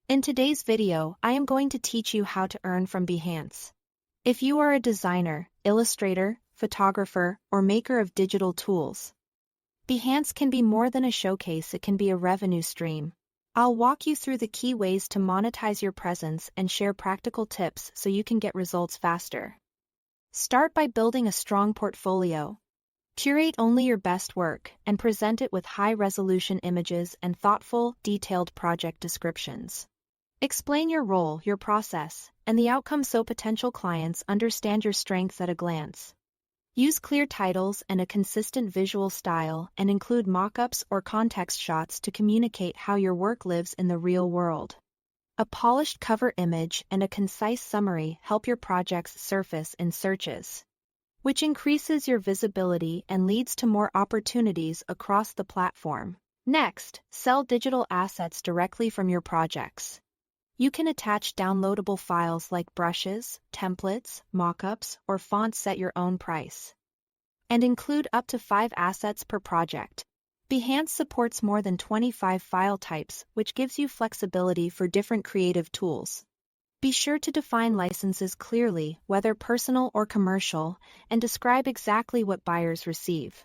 In today's video, I am going to teach you how to earn from Behance. If you are a designer, illustrator, photographer, or maker of digital tools, Behance can be more than a showcase, it can be a revenue stream. I'll walk you through the key ways to monetize your presence and share practical tips so you can get results faster. Start by building a strong portfolio. Curate only your best work and present it with high-resolution images and thoughtful, detailed project descriptions. Explain your role, your process, and the outcome so potential clients understand your strengths at a glance. Use clear titles and a consistent visual style, and include mock-ups or context shots to communicate how your work lives in the real world. A polished cover image and a concise summary help your projects surface in searches, which increases your visibility and leads to more opportunities across the platform. Next, sell digital assets directly from your projects. You can attach downloadable files like brushes, templates, mockups, or fonts at your own price, and include up to 5 assets per project. Behance supports more than 25 file types, which gives you flexibility for different creative tools. Be sure to define licenses clearly, whether personal or commercial, and describe exactly what buyers receive.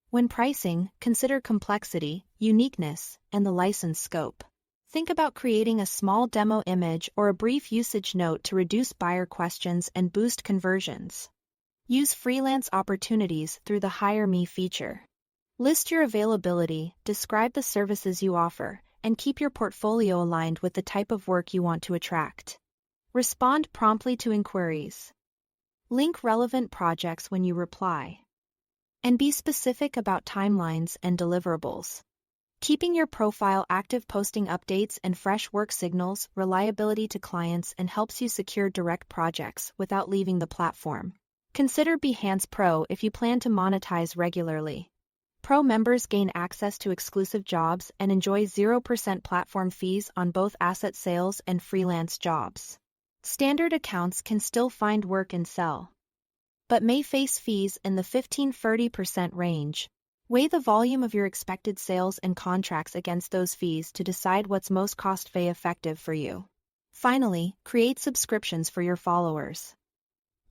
When pricing, consider complexity, uniqueness, and the license scope. Think about creating a small demo image or a brief usage note to reduce buyer questions and boost conversions. Use freelance opportunities through the Hire Me feature. List your availability, describe the services you offer, and keep your portfolio aligned with the type of work you want to attract. Respond promptly to inquiries. Link relevant projects when you reply. And be specific about timelines and deliverables. Keeping your profile active, posting updates and fresh work signals reliability to clients and helps you secure direct projects without leaving the platform. Consider Behance Pro if you plan to monetize regularly. Pro members gain access to exclusive jobs and enjoy 0% platform fees on both asset sales and freelance jobs. Standard accounts can still find work and sell, but may face fees in the 15–30% range. Weigh the volume of your expected sales and contracts against those fees to decide what's most cost-effective for you. Finally, create subscriptions for your followers.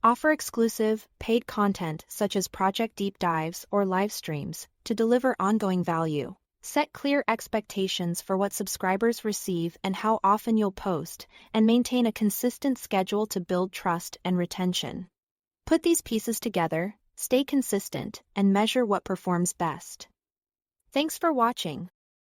Offer exclusive, paid content such as project deep dives or live streams to deliver ongoing value. Set clear expectations for what subscribers receive and how often you'll post, and maintain a consistent schedule to build trust and retention. Put these pieces together, stay consistent, and measure what performs best. Thanks for watching.